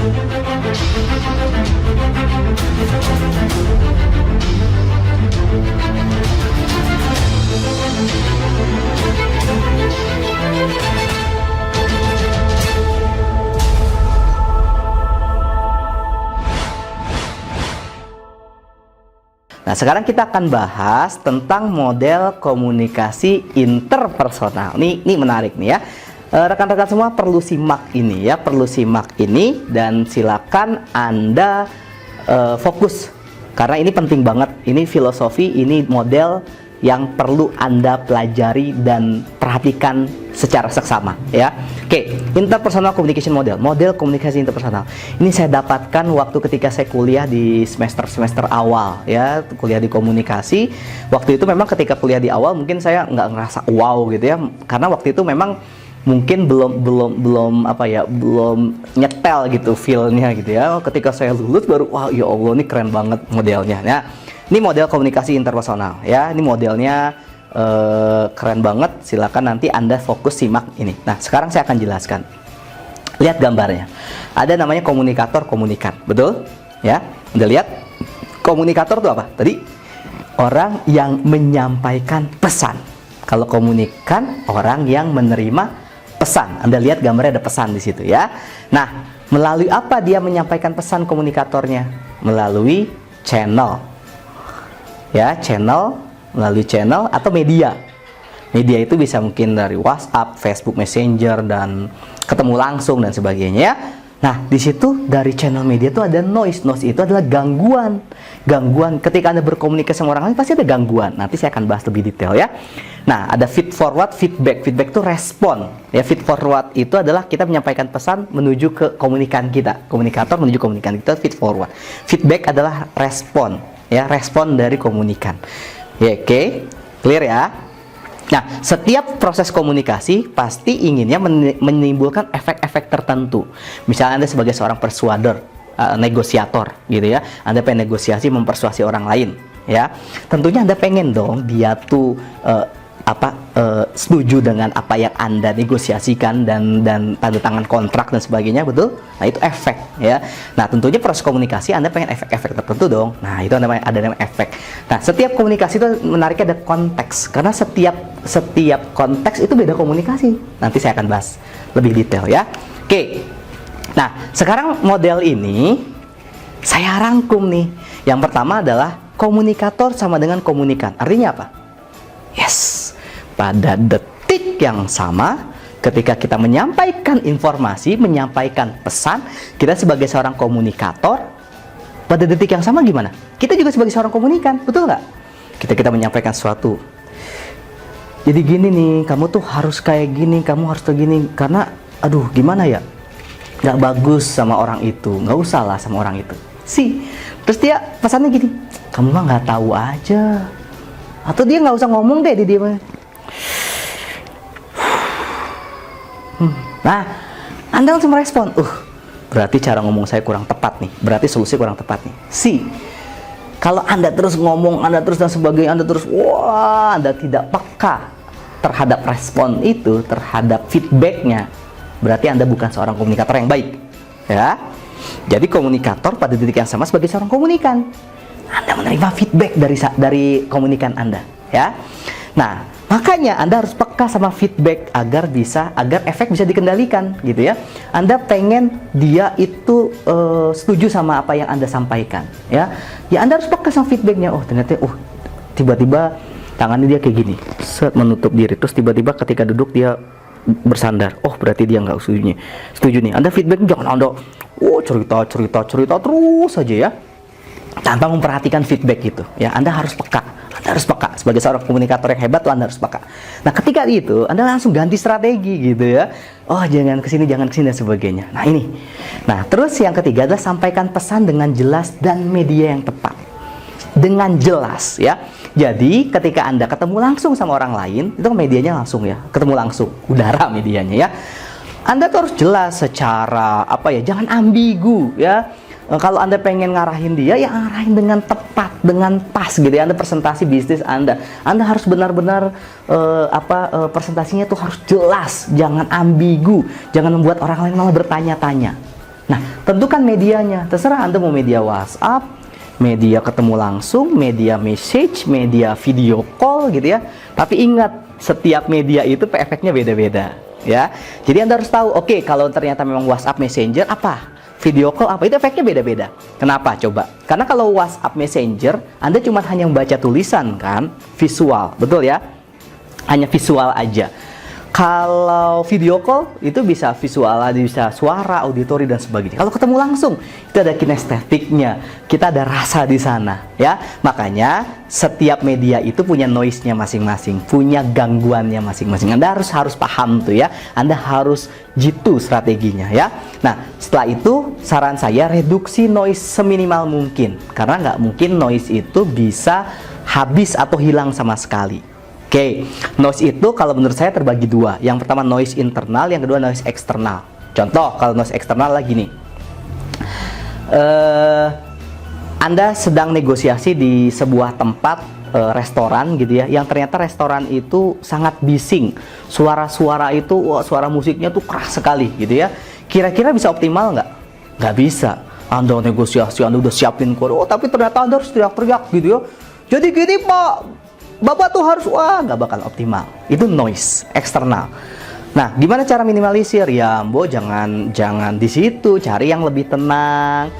Nah, sekarang kita akan bahas tentang model komunikasi interpersonal. Ini menarik nih ya. Rekan-rekan semua perlu simak ini ya, perlu simak ini dan silakan Anda fokus karena ini penting banget. Ini filosofi, ini model yang perlu Anda pelajari dan perhatikan secara seksama ya. Oke, interpersonal communication model komunikasi interpersonal. Ini saya dapatkan waktu ketika saya kuliah di semester awal ya, kuliah di komunikasi. Waktu itu memang ketika kuliah di awal mungkin saya nggak ngerasa wow gitu ya, karena waktu itu memang mungkin belum nyetel gitu feel-nya gitu ya. Ketika saya lulus baru wah ya Allah ini keren banget modelnya ya. Ini model komunikasi interpersonal ya. Ini modelnya keren banget. Silakan nanti Anda fokus simak ini. Nah, sekarang saya akan jelaskan. Lihat gambarnya. Ada namanya komunikator, komunikan. Betul? Ya. Anda lihat komunikator itu apa? Tadi orang yang menyampaikan pesan. Kalau komunikan orang yang menerima pesan. Anda lihat gambarnya ada pesan di situ ya. Nah, melalui apa dia menyampaikan pesan komunikatornya? Melalui channel. Ya, melalui channel atau media. Media itu bisa mungkin dari WhatsApp, Facebook Messenger dan ketemu langsung dan sebagainya ya. Nah, di situ dari channel media itu ada noise. Noise itu adalah gangguan. Gangguan ketika Anda berkomunikasi sama orang lain pasti ada gangguan. Nanti saya akan bahas lebih detail ya. Nah, ada feed forward, feedback. Feedback itu respon. Ya, feed forward itu adalah kita menyampaikan pesan menuju ke komunikan kita. Komunikator menuju komunikan kita, feed forward. Feedback adalah respon. Ya, respon dari komunikan. Ya, oke. Clear ya? Nah, setiap proses komunikasi pasti inginnya menimbulkan efek-efek tertentu. Misalnya Anda sebagai seorang persuader, negosiator gitu ya. Anda pengen negosiasi mempersuasi orang lain ya. Tentunya Anda pengen dong dia tuh setuju dengan apa yang Anda negosiasikan dan tanda tangan kontrak dan sebagainya, betul? Nah, itu efek ya. Nah, tentunya proses komunikasi Anda pengen efek-efek tertentu dong. Nah, itu ada namanya efek. Nah, setiap komunikasi itu menariknya ada konteks, karena setiap konteks itu beda komunikasi. Nanti saya akan bahas lebih detail ya. Oke. Nah, sekarang model ini saya rangkum nih. Yang pertama adalah komunikator sama dengan komunikan. Artinya apa? Yes. Pada detik yang sama, ketika kita menyampaikan informasi, menyampaikan pesan, kita sebagai seorang komunikator, pada detik yang sama gimana? Kita juga sebagai seorang komunikan, betul nggak? Kita menyampaikan sesuatu. Jadi gini nih, kamu tuh harus kayak gini, kamu harus kayak gini, karena, aduh gimana ya? Nggak bagus sama orang itu, nggak usah lah sama orang itu. Terus dia pesannya gini, kamu mah nggak tahu aja. Atau dia nggak usah ngomong deh, dia Nah, Anda langsung merespon, berarti cara ngomong saya kurang tepat nih, berarti solusi kurang tepat nih. Kalau Anda terus ngomong, Anda terus dan sebagainya, Anda terus, Anda tidak peka terhadap respon itu, terhadap feedbacknya, berarti Anda bukan seorang komunikator yang baik, ya. Jadi komunikator pada titik yang sama sebagai seorang komunikan, Anda menerima feedback dari komunikan Anda, ya. Nah, makanya Anda harus peka sama feedback agar efek bisa dikendalikan gitu ya. Anda pengen dia itu setuju sama apa yang Anda sampaikan ya. Ya Anda harus peka sama feedbacknya. Ternyata tiba-tiba tangannya dia kayak gini, menutup diri, terus tiba-tiba ketika duduk dia bersandar. Berarti dia nggak setuju nih. Anda feedback jangan Anda cerita terus saja ya, tanpa memperhatikan feedback itu ya. Anda harus peka. Anda harus peka sebagai seorang komunikator yang hebat, Anda harus peka. Nah, ketika itu Anda langsung ganti strategi gitu ya. Jangan kesini dan sebagainya. Nah, ini. Nah, terus yang ketiga adalah sampaikan pesan dengan jelas dan media yang tepat. Dengan jelas ya. Jadi, ketika Anda ketemu langsung sama orang lain, itu medianya langsung ya. Ketemu langsung, udara medianya ya. Anda tuh harus jelas secara jangan ambigu ya. Kalau Anda pengen ngarahin dia, ya ngarahin dengan tepat, dengan pas gitu ya. Anda presentasi bisnis Anda harus benar-benar presentasinya tuh harus jelas, jangan ambigu, jangan membuat orang lain malah bertanya-tanya. Nah, tentukan medianya. Terserah Anda mau media WhatsApp, media ketemu langsung, media message, media video call gitu ya. Tapi ingat, setiap media itu efeknya beda-beda ya. Jadi Anda harus tahu, oke, kalau ternyata memang WhatsApp Messenger apa? Video call apa? Itu efeknya beda-beda. Kenapa? Coba. Karena kalau WhatsApp Messenger, Anda cuma hanya membaca tulisan kan, visual, betul ya? Hanya visual aja. Kalau video call itu bisa visual, bisa suara, auditori dan sebagainya. Kalau ketemu langsung itu ada kinestetiknya, kita ada rasa di sana, ya. Makanya setiap media itu punya noise-nya masing-masing, punya gangguannya masing-masing. Anda harus paham tuh ya. Anda harus jitu strateginya ya. Nah, setelah itu saran saya reduksi noise seminimal mungkin, karena nggak mungkin noise itu bisa habis atau hilang sama sekali. Oke, noise itu kalau menurut saya terbagi dua. Yang pertama noise internal, yang kedua noise eksternal. Contoh, kalau noise eksternal lagi nih, Anda sedang negosiasi di sebuah tempat restoran gitu ya, yang ternyata restoran itu sangat bising. Suara-suara itu, wah, suara musiknya tuh keras sekali gitu ya. Kira-kira bisa optimal nggak? Nggak bisa. Anda negosiasi, Anda udah siapin kode, oh tapi ternyata Anda harus teriak-teriak gitu ya. Jadi gini Pak, Bapak tuh harus, wah, nggak bakal optimal. Itu noise eksternal. Nah, gimana cara minimalisir? Ya, Mbok jangan di situ, cari yang lebih tenang.